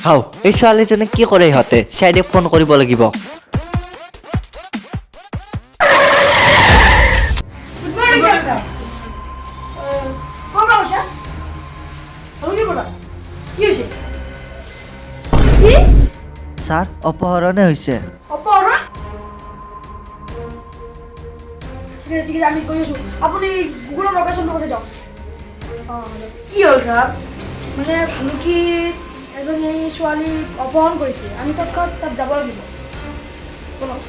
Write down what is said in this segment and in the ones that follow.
হাও এই ছোৱালীজনী কি কৰে ইহঁতে CID ফোন কৰিব লাগিব স্যাৰ অপহৰণে হৈছে অপহৰণ ঠিক আছে আমি কৈ আছো আপুনি গুগলৰ লোকেশ্যনটো পঠাই দিয়ক কি হ'ল ছাৰ মানে ভালুকি এজনী ছোৱালী অপহৰণ কৰিছে আমি তৎক্ষণাত তাত যাব লাগিব বলক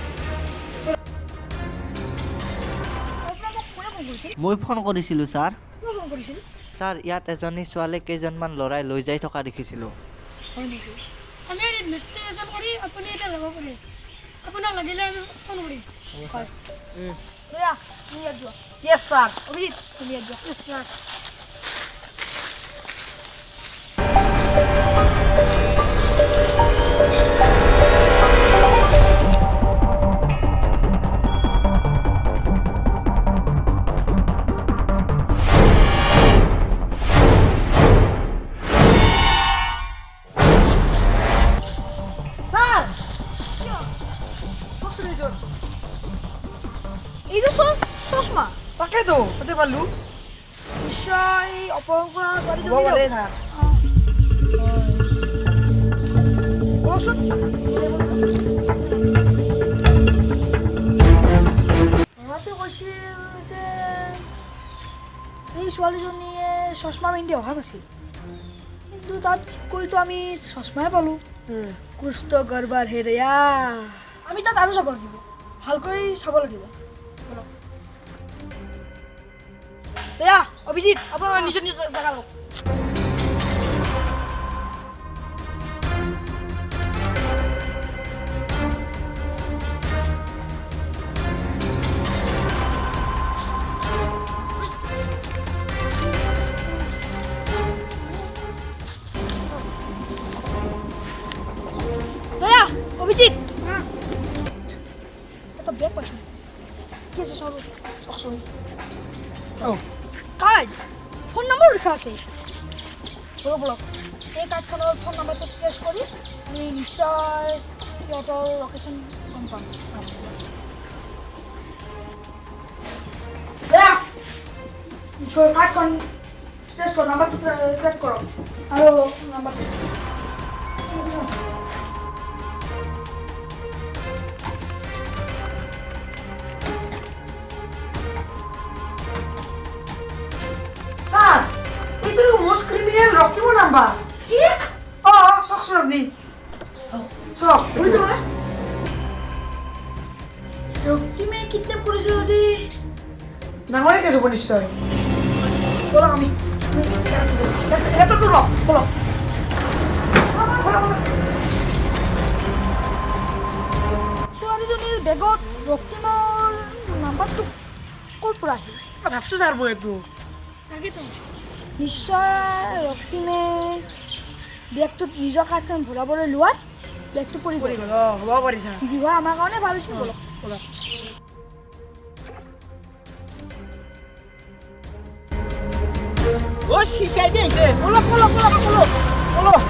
মই ফোন কৰিছিলোঁ ছাৰ ফোন কৰিছিল ছাৰ ইয়াত এজনী ছোৱালী কেইজনমান ল'ৰাই লৈ যাই থকা দেখিছিলোঁ হয় নেকি আমি ইনভেষ্টিগেশ্যন কৰি আপুনি এটা যাব পাৰে আপোনাক লাগিলে আমি ফোন কৰিম হয় দয়া তুমি ইয়াত যোৱা য়েছ ছাৰ অভিজিত তুমি ইয়াত যোৱা য়েছ ছাৰ এই যে চশমা তাকেতো তাতে পালোঁ নিশ্চয় অপহৰণ কৰা ছোৱালীজনী হ'ব পাৰে ছাৰ বলচোন ল'ৰাটোৱে কৈছিল যে এই ছোৱালীজনীয়ে চশমা পিন্ধি অহা নাছিল কিন্তু তাত গৈতো আমি চশমাই পালোঁ কুষ্ট গৰবাৰ হেৰিয়া আমি তাত আৰু যাব লাগিব ভালকৈ চাব লাগিব দয়া অভিজিত আপোনাৰ নিজৰ নিজৰ জেগা লওক দয়া অভিজিত এটা বেগ পাইছোঁ কি আছে চাওকচোন কাৰ্ড ফোন নম্বৰ লিখা আছে বলক বলক এই কাৰ্ডখনৰ ফোন নম্বৰটো ট্ৰেছ কৰি আমি নিশ্চয় সিহঁতৰ লোকেশ্যন গম পাম কাৰ্ডখন ট্ৰেছ কৰক নম্বৰটো ট্ৰেছ কৰক আৰু নম্বৰটো ছাৰ এইটো মষ্ট ক্ৰিমিনেল ৰক্তিমৰ নাম্বাৰ কি চাওকচোন আপুনি চাওক বুজিলো ৰক্তিমে কিডনেপ কৰিছে যদি ডাঙৰে কেছ হ'ব নিশ্চয় বলক আমি লেপটপটো লওক বলক ছোৱালীজনীৰ বেগত ৰক্তিমৰ নাম্বাৰটো ক'ৰ পৰা আহিল ভাবছোঁ ছাৰ মই এইটো নিশ্চয় ৰক্তিমে বেগটোত নিজৰ কাজখন ভৰাবলৈ লোৱাত বেগটো পৰি গ'ল হ'ব পাৰি ছাৰ যি হয় আমাৰ কাৰণে ভাল হৈছে বলক বলক CID আহিছে বলক বলক বলক বলক বলক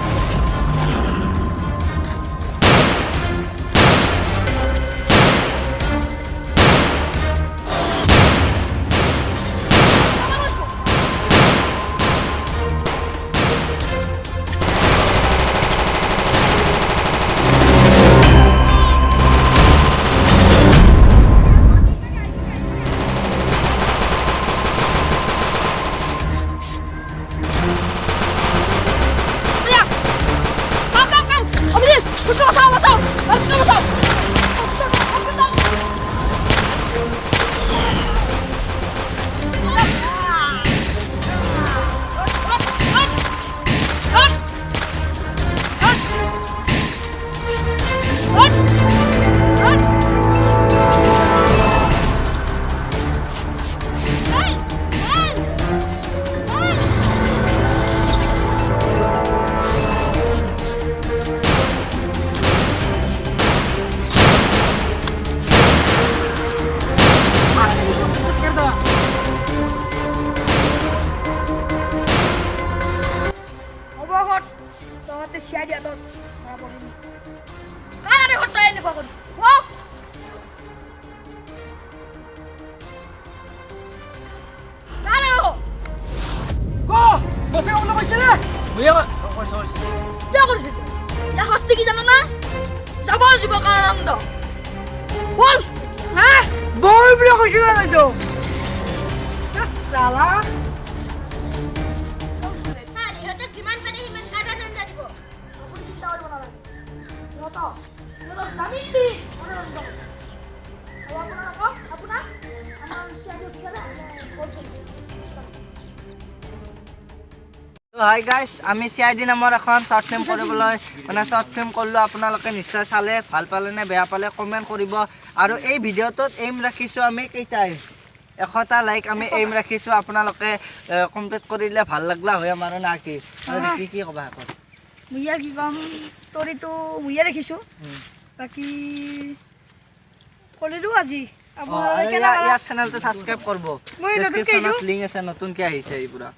ইয়াতে CID হাতত ধৰা পৰিলি কাৰণে ঘৰতে এনেকুৱা কৰিছ ও কানে ও ক বসে ওলা কইছে ৰে মুই কৰিছে কিয় কৰিছ ইয়া হস্তি কি জানা না যাবৰ জীৱ আনন্দ বল হা বল বুলি কৈছিল নাই তো সালা হাই গাইজ আমি CID নামৰ এখন শ্বৰ্ট ফিল্ম কৰিবলৈ শ্বৰ্ট ফিল্ম কৰিলোঁ আপোনালোকে নিশ্চয় চালে ভাল পালে নে বেয়া পালে কমেণ্ট কৰিব আৰু এই ভিডিঅ'টোত এইম ৰাখিছোঁ আমি কেইটা 100টা লাইক আমি এইম ৰাখিছোঁ আপোনালোকে কমপ্লিট কৰিলে ভাল লাগলা হয় আমাৰ না কি আৰু কি ক'বা আকৌ মুইয়া কি কম ষ্টৰিটো মুইয়া দেখিছোঁ বাকি কৰিলোঁ আজি ইয়াৰ চেনেলটো ছাবস্ক্ৰাইব কৰিব মই নতুনকৈ ডেছক্ৰিপশ্যনত লিংক আছে নতুনকৈ আহিছে এই পুৰা